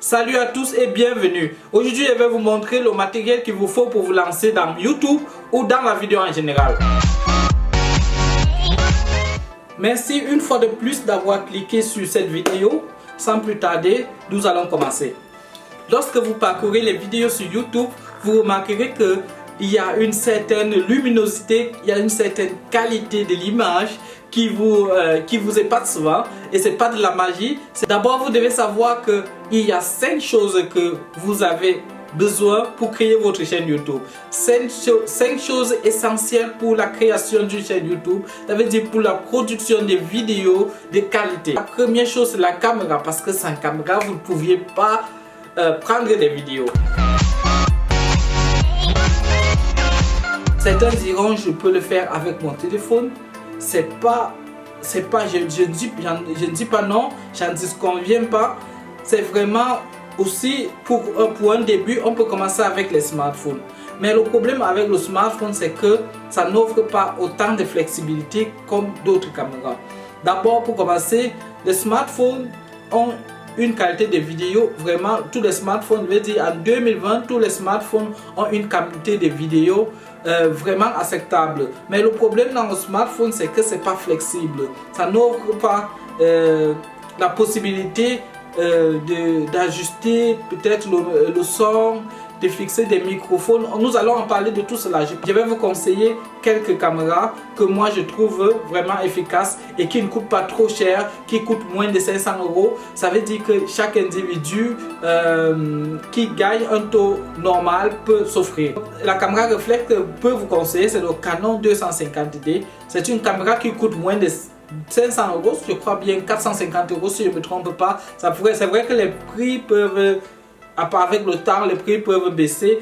Salut à tous et bienvenue. Aujourd'hui, je vais vous montrer le matériel qu'il vous faut pour vous lancer dans YouTube ou dans la vidéo en général. Merci une fois de plus d'avoir cliqué sur cette vidéo. Sans plus tarder, nous allons commencer. Lorsque vous parcourez les vidéos sur YouTube, vous remarquerez qu'il y a une certaine luminosité, il y a une certaine qualité de l'image qui vous épate souvent, et c'est pas de la magie. D'abord, vous devez savoir qu'il y a 5 choses que vous avez besoin pour créer votre chaîne YouTube. 5 choses essentielles pour la création d'une chaîne YouTube, ça veut dire pour la production des vidéos de qualité. La première chose, c'est la caméra, parce que sans caméra, vous ne pouviez pas prendre des vidéos. Certains diront, je peux le faire avec mon téléphone. Je ne dis pas non, j'en disconviens pas. C'est vraiment aussi pour un début, on peut commencer avec les smartphones. Mais le problème avec le smartphone, c'est que ça n'offre pas autant de flexibilité comme d'autres caméras. D'abord, pour commencer, les smartphones ont une qualité de vidéo, vraiment, tous les smartphones, je veux dire en 2020, tous les smartphones ont une qualité de vidéo vraiment acceptable. Mais le problème dans le smartphone, c'est que c'est pas flexible. Ça n'offre pas la possibilité d'ajuster peut-être le son, de fixer des microphones. Nous allons en parler de tout cela. Je vais vous conseiller quelques caméras que moi je trouve vraiment efficaces et qui ne coûtent pas trop cher, qui coûtent moins de 500 €. Ça veut dire que chaque individu qui gagne un taux normal peut s'offrir. La caméra réflexe que je peux vous conseiller, c'est le Canon 250D. C'est une caméra qui coûte moins de 500 €, je crois bien 450 € si je ne me trompe pas. C'est vrai que les prix peuvent, avec le temps, les prix peuvent baisser.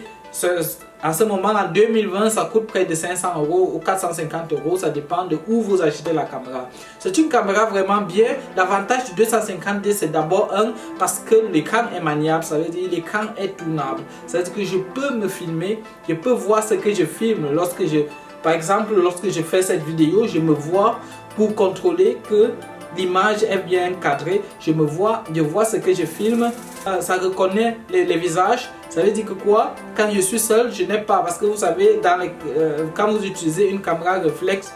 En ce moment, en 2020, ça coûte près de 500 € ou 450 €, ça dépend de où vous achetez la caméra. C'est une caméra vraiment bien. L'avantage du 250D, c'est d'abord parce que l'écran est maniable, ça veut dire l'écran est tournable. Ça veut dire que je peux me filmer, je peux voir ce que je filme. Par exemple, lorsque je fais cette vidéo, je me vois pour contrôler que l'image est bien cadrée. Je vois ce que je filme. Ça reconnaît les visages. Ça veut dire que quoi? Quand je suis seul, je n'ai pas. Parce que vous savez, quand vous utilisez une caméra réflexe,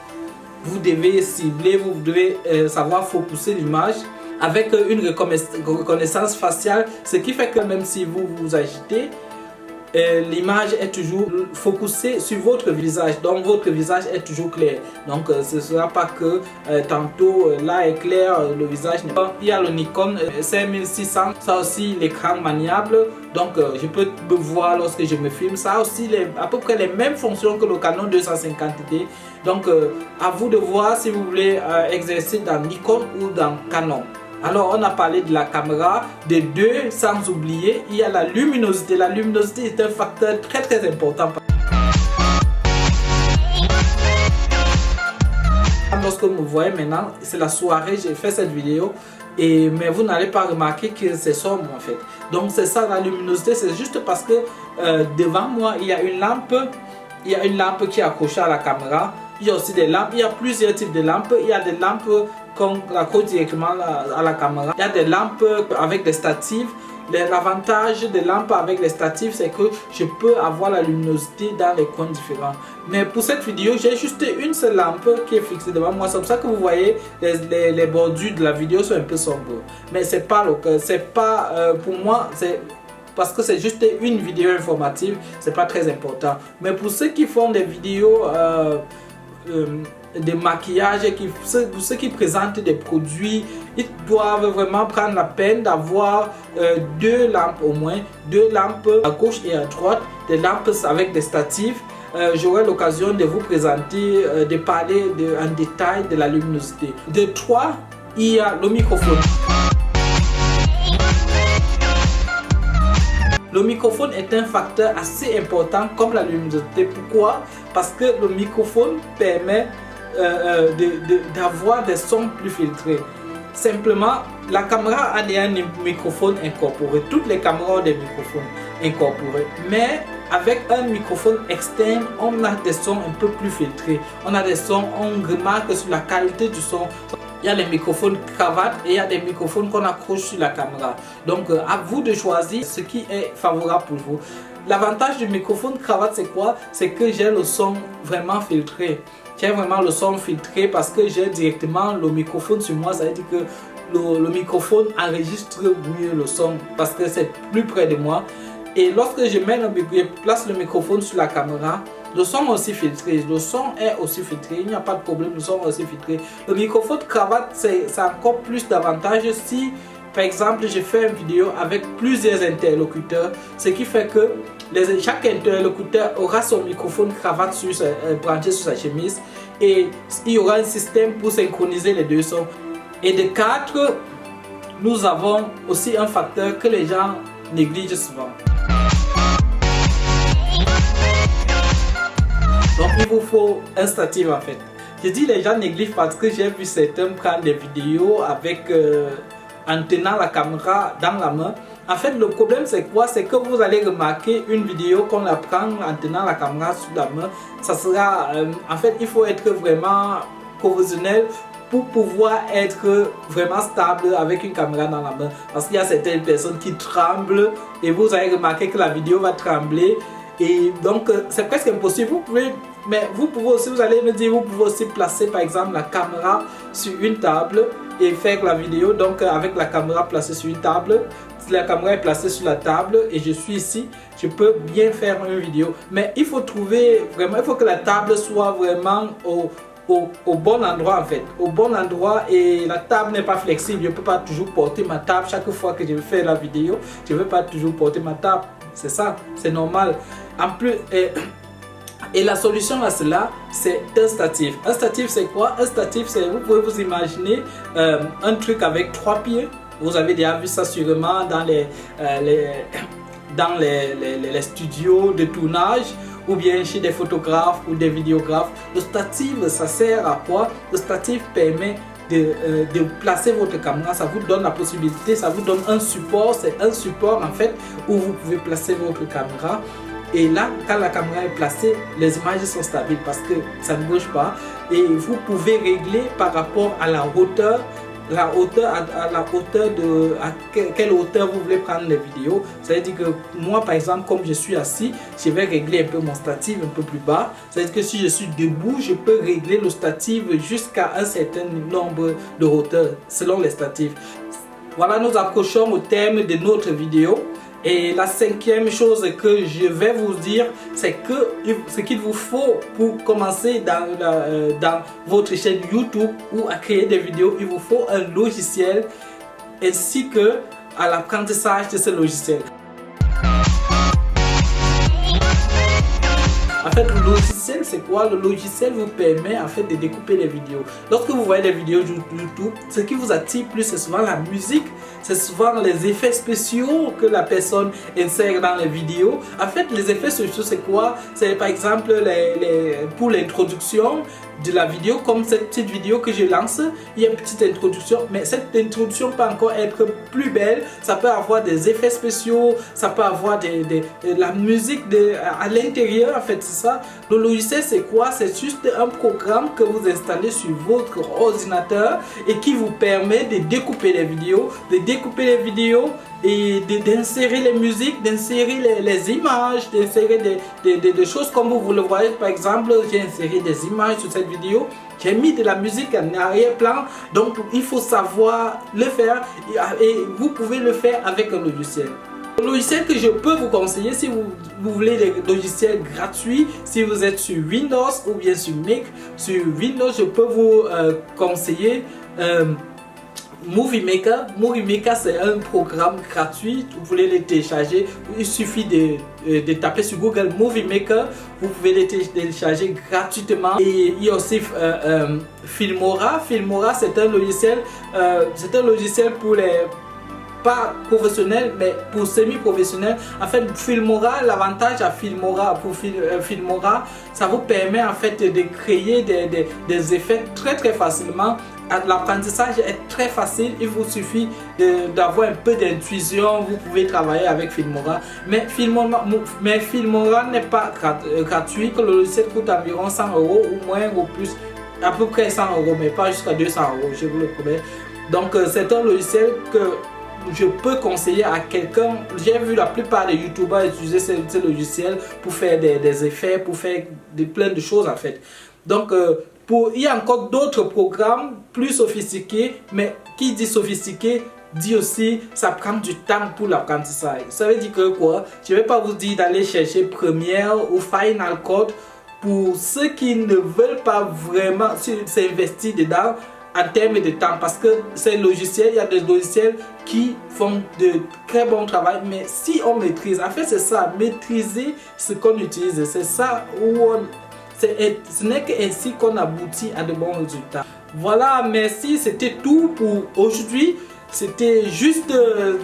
vous devez cibler, vous devez savoir focuser l'image avec une reconnaissance faciale. Ce qui fait que même si vous vous agitez, l'image est toujours focusée sur votre visage, donc votre visage est toujours clair. Donc ce ne sera pas que tantôt là est clair, le visage n'est pas. Il y a le Nikon 5600, ça aussi l'écran maniable, donc je peux me voir lorsque je me filme. Ça a aussi à peu près les mêmes fonctions que le Canon 250D. Donc à vous de voir si vous voulez exercer dans Nikon ou dans Canon. Alors on a parlé de la caméra, des deux, sans oublier, il y a la luminosité. La luminosité est un facteur très très important. Lorsque vous me voyez maintenant, c'est la soirée, j'ai fait cette vidéo, mais vous n'allez pas remarquer que c'est sombre en fait. Donc c'est ça la luminosité, c'est juste parce que devant moi il y a une lampe qui est accrochée à la caméra. Il y a aussi des lampes, il y a plusieurs types de lampes. Il y a des lampes qu'on accroche directement à la caméra. Il y a des lampes avec des statifs. L'avantage des lampes avec les statifs, c'est que je peux avoir la luminosité dans les coins différents. Mais pour cette vidéo, j'ai juste une seule lampe qui est fixée devant moi. C'est pour ça que vous voyez les bordures de la vidéo sont un peu sombres. Mais c'est pas pour moi, c'est parce que c'est juste une vidéo informative, c'est pas très important. Mais pour ceux qui font des vidéos de maquillage, pour ceux qui présentent des produits, ils doivent vraiment prendre la peine d'avoir deux lampes au moins, deux lampes à gauche et à droite, des lampes avec des statifs. J'aurai l'occasion de vous présenter, de parler en détail de la luminosité. De 3, il y a le microphone. Le microphone est un facteur assez important comme la luminosité. Pourquoi? Parce que le microphone permet d'avoir des sons plus filtrés. Simplement, la caméra a un microphone incorporé. Toutes les caméras ont des microphones incorporés. Mais avec un microphone externe, on a des sons un peu plus filtrés. On a des sons, on remarque sur la qualité du son. il y a les microphones cravate et il y a des microphones qu'on accroche sur la caméra. Donc à vous de choisir ce qui est favorable pour vous. L'avantage du microphone cravate c'est quoi? C'est que j'ai le son vraiment filtré. J'ai vraiment le son filtré parce que j'ai directement le microphone sur moi. Ça veut dire que le microphone enregistre mieux le son parce que c'est plus près de moi. Et lorsque je place le microphone sur la caméra, le son est aussi filtré. Le son est aussi filtré. Il n'y a pas de problème, le son est aussi filtré. Le microphone cravate, c'est encore plus d'avantages si, par exemple, je fais une vidéo avec plusieurs interlocuteurs, ce qui fait que chaque interlocuteur aura son microphone cravate branché sur sa chemise et il y aura un système pour synchroniser les deux sons. Et de 4, nous avons aussi un facteur que les gens négligent souvent. Donc il vous faut un statif en fait. Je dis les gens négligent parce que j'ai vu certains prendre des vidéos avec en tenant la caméra dans la main. En fait le problème c'est quoi? C'est que vous allez remarquer une vidéo qu'on la prend en tenant la caméra sous la main. Ça sera en fait il faut être vraiment professionnel pour pouvoir être vraiment stable avec une caméra dans la main. Parce qu'il y a certaines personnes qui tremblent et vous allez remarquer que la vidéo va trembler. Et donc c'est presque impossible. Vous pouvez aussi, vous allez me dire, vous pouvez aussi placer par exemple la caméra sur une table et faire la vidéo. Donc avec la caméra placée sur une table, si la caméra est placée sur la table et je suis ici, je peux bien faire une vidéo. Mais il faut trouver vraiment, il faut que la table soit vraiment au bon endroit en fait, au bon endroit, et la table n'est pas flexible. Je ne peux pas toujours porter ma table chaque fois que je vais faire la vidéo. Je ne veux pas toujours porter ma table, c'est ça, c'est normal. En plus, et la solution à cela, c'est un statif. Un statif c'est quoi? Un statif c'est, vous pouvez vous imaginer un truc avec 3 pieds. Vous avez déjà vu ça sûrement dans les studios de tournage ou bien chez des photographes ou des vidéographes. Le statif, ça sert à quoi? Le statif permet de placer votre caméra, ça vous donne la possibilité, ça vous donne un support, c'est un support en fait où vous pouvez placer votre caméra. Et là, quand la caméra est placée, les images sont stables parce que ça ne bouge pas. Et vous pouvez régler par rapport à la hauteur, à quelle hauteur vous voulez prendre les vidéos. Ça veut dire que moi par exemple, comme je suis assis, je vais régler un peu mon statif un peu plus bas. Ça veut dire que si je suis debout, je peux régler le statif jusqu'à un certain nombre de hauteurs selon les statifs. Voilà, nous approchons au terme de notre vidéo. Et la 5e chose que je vais vous dire, c'est que ce qu'il vous faut pour commencer dans votre chaîne YouTube ou à créer des vidéos, il vous faut un logiciel ainsi que à l'apprentissage de ce logiciel. En fait, le logiciel, c'est quoi? Le logiciel vous permet en fait de découper les vidéos. Lorsque vous voyez des vidéos YouTube, ce qui vous attire plus, c'est souvent la musique, c'est souvent les effets spéciaux que la personne insère dans les vidéos. En fait, les effets spéciaux, c'est quoi? C'est par exemple pour l'introduction de la vidéo, comme cette petite vidéo que je lance, il y a une petite introduction, mais cette introduction peut encore être plus belle. Ça peut avoir des effets spéciaux, ça peut avoir de la musique à l'intérieur. En fait, c'est ça. Le logiciel, c'est quoi? C'est juste un programme que vous installez sur votre ordinateur et qui vous permet de découper les vidéos, et d'insérer les musiques, d'insérer les images, d'insérer des choses comme vous le voyez. Par exemple, j'ai inséré des images sur cette vidéo, j'ai mis de la musique en arrière-plan, donc il faut savoir le faire et vous pouvez le faire avec un logiciel. Le logiciel que je peux vous conseiller si vous voulez des logiciels gratuits, si vous êtes sur Windows ou bien sur Mac. Sur Windows, je peux vous conseiller Movie Maker. Movie Maker, c'est un programme gratuit. Vous voulez le télécharger, il suffit de taper sur Google Movie Maker. Vous pouvez le télécharger gratuitement. Et il y a aussi Filmora. Filmora, c'est un logiciel pour les pas professionnels mais pour semi-professionnels. En fait, Filmora, l'avantage à Filmora, Filmora, ça vous permet en fait de créer des effets très facilement. L'apprentissage est très facile, il vous suffit d'avoir un peu d'intuition, vous pouvez travailler avec Filmora. Mais Filmora n'est pas gratuit, que le logiciel coûte environ 100 € ou moins ou plus. à peu près 100 €, mais pas jusqu'à 200 €, je vous le promets. Donc c'est un logiciel que je peux conseiller à quelqu'un. J'ai vu la plupart des youtubeurs utiliser ce logiciel pour faire des effets, pour faire plein de choses en fait. Donc il y a encore d'autres programmes plus sophistiqués, mais qui dit sophistiqué dit aussi ça prend du temps pour l'apprentissage. Ça veut dire que quoi? Je ne vais pas vous dire d'aller chercher Premiere ou Final Cut pour ceux qui ne veulent pas vraiment s'investir dedans en termes de temps, parce que ces logiciels, il y a des logiciels qui font de très bon travail, mais si on maîtrise, en fait c'est ça, maîtriser ce qu'on utilise, c'est ça où ce n'est qu'ainsi qu'on aboutit à de bons résultats. Voilà, merci, c'était tout pour aujourd'hui. C'était juste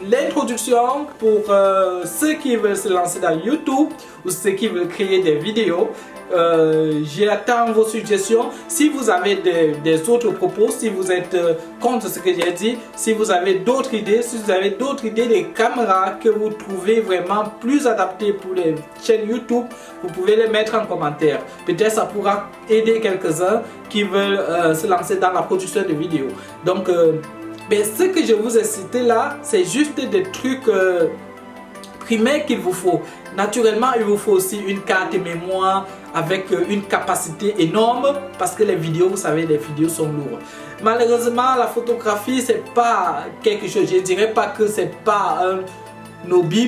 l'introduction pour ceux qui veulent se lancer dans YouTube ou ceux qui veulent créer des vidéos. J'attends vos suggestions. Si vous avez des autres propos, si vous êtes contre ce que j'ai dit, si vous avez d'autres idées, si vous avez d'autres idées de caméras que vous trouvez vraiment plus adaptées pour les chaînes YouTube, vous pouvez les mettre en commentaire. Peut-être ça pourra aider quelques-uns qui veulent se lancer dans la production de vidéos. Donc, ce que je vous ai cité là, c'est juste des trucs primaires qu'il vous faut. Naturellement, il vous faut aussi une carte mémoire avec une capacité énorme, parce que les vidéos, vous savez, les vidéos sont lourdes. Malheureusement, la photographie, c'est pas quelque chose, je dirais pas que c'est pas un hobby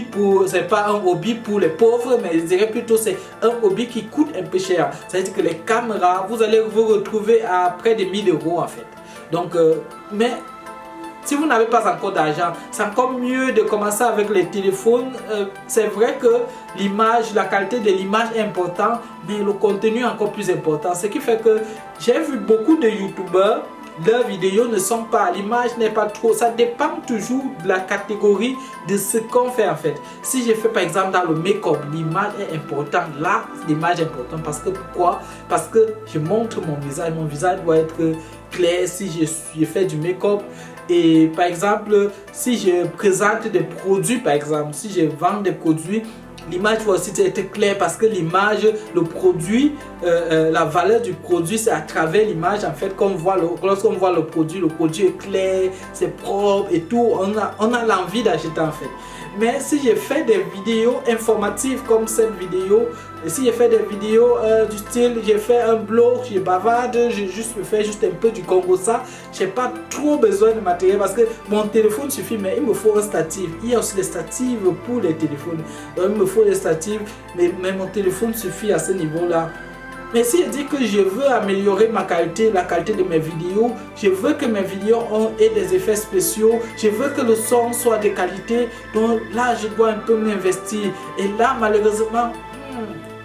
pour les pauvres, mais je dirais plutôt c'est un hobby qui coûte un peu cher. C'est-à-dire que les caméras, vous allez vous retrouver à près de 1000 € en fait. Donc, mais si vous n'avez pas encore d'argent, c'est encore mieux de commencer avec les téléphones. C'est vrai que l'image, la qualité de l'image est importante, mais le contenu est encore plus important. Ce qui fait que j'ai vu beaucoup de youtubeurs, leurs vidéos ne sont pas, l'image n'est pas trop, ça dépend toujours de la catégorie de ce qu'on fait en fait. Si je fais par exemple dans le make-up, l'image est importante. Là, l'image est importante parce que pourquoi? Parce que je montre mon visage doit être clair si je fais du make-up. Et par exemple, si je présente des produits, par exemple, si je vends des produits, l'image doit aussi être claire, parce que l'image, le produit, la valeur du produit, c'est à travers l'image en fait qu'on voit, lorsqu'on voit le produit est clair, c'est propre et tout, on a l'envie d'acheter en fait. Mais si je fais des vidéos informatives comme cette vidéo, et si je fais des vidéos du style, j'ai fait un blog, je bavarde, je fais juste un peu du Congo, ça, j'ai pas trop besoin de matériel parce que mon téléphone suffit, mais il me faut un statif. Il y a aussi des statifs pour les téléphones, donc il me faut des statifs, mais mon téléphone suffit à ce niveau-là. Mais si je dis que je veux améliorer ma qualité, la qualité de mes vidéos, je veux que mes vidéos aient des effets spéciaux, je veux que le son soit de qualité, donc là je dois un peu m'investir. Et là malheureusement,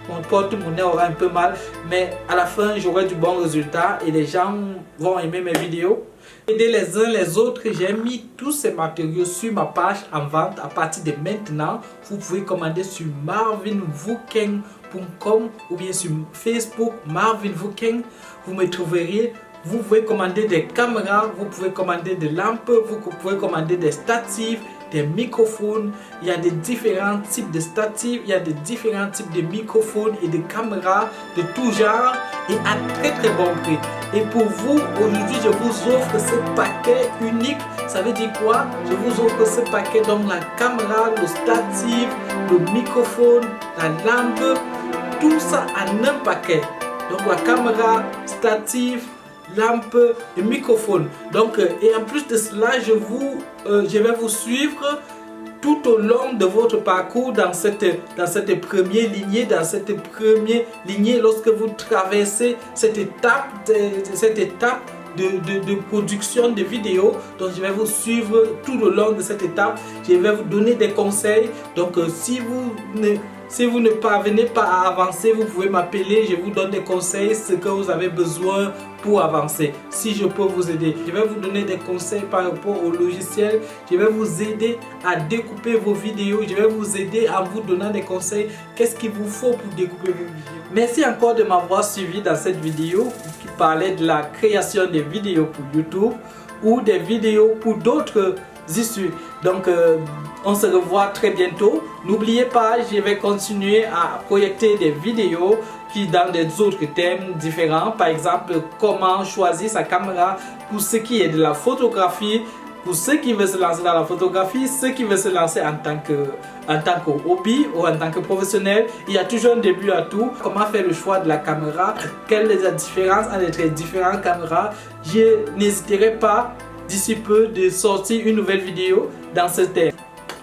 mon porte-monnaie aura un peu mal, mais à la fin j'aurai du bon résultat et les gens vont aimer mes vidéos. Aider les uns les autres, j'ai mis tous ces matériaux sur ma page en vente. À partir de maintenant, vous pouvez commander sur marvinwookeng.com ou bien sur Facebook Marvin Wookeng. Vous me trouverez. Vous pouvez commander des caméras, vous pouvez commander des lampes, vous pouvez commander des statifs, des microphones. Il y a des différents types de statifs, il y a des différents types de microphones et de caméras de tout genre et à très très bon prix. Et pour vous, aujourd'hui, je vous offre ce paquet unique. Ça veut dire quoi? Je vous offre ce paquet, donc la caméra, le statif, le microphone, la lampe, tout ça en un paquet. Donc la caméra, statif, lampe et microphone. Donc et en plus de cela, je vais vous suivre tout au long de votre parcours dans cette première lignée, lorsque vous traversez cette étape de production de vidéos. Donc je vais vous suivre tout au long de cette étape. Je vais vous donner des conseils. Donc si vous ne parvenez pas à avancer, vous pouvez m'appeler, je vous donne des conseils, ce que vous avez besoin pour avancer. Si je peux vous aider, je vais vous donner des conseils par rapport au logiciel, je vais vous aider à découper vos vidéos, je vais vous aider en vous donnant des conseils, qu'est-ce qu'il vous faut pour découper vos vidéos. Merci encore de m'avoir suivi dans cette vidéo qui parlait de la création des vidéos pour YouTube ou des vidéos pour d'autres issues. Donc On se revoit très bientôt. N'oubliez pas, je vais continuer à projeter des vidéos qui dans des autres thèmes différents. Par exemple, comment choisir sa caméra pour ce qui est de la photographie. Pour ceux qui veulent se lancer dans la photographie, ceux qui veulent se lancer en tant que hobby ou en tant que professionnel, il y a toujours un début à tout. Comment faire le choix de la caméra, quelle est la différence entre les différentes caméras. Je n'hésiterai pas d'ici peu de sortir une nouvelle vidéo dans ce thème.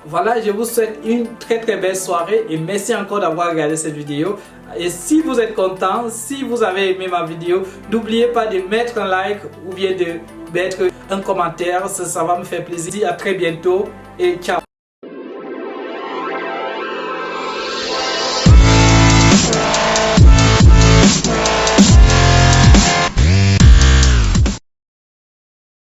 Voilà, je vous souhaite une très belle soirée et merci encore d'avoir regardé cette vidéo. Et si vous êtes content, si vous avez aimé ma vidéo, n'oubliez pas de mettre un like ou bien de mettre un commentaire, ça va me faire plaisir. À très bientôt et ciao.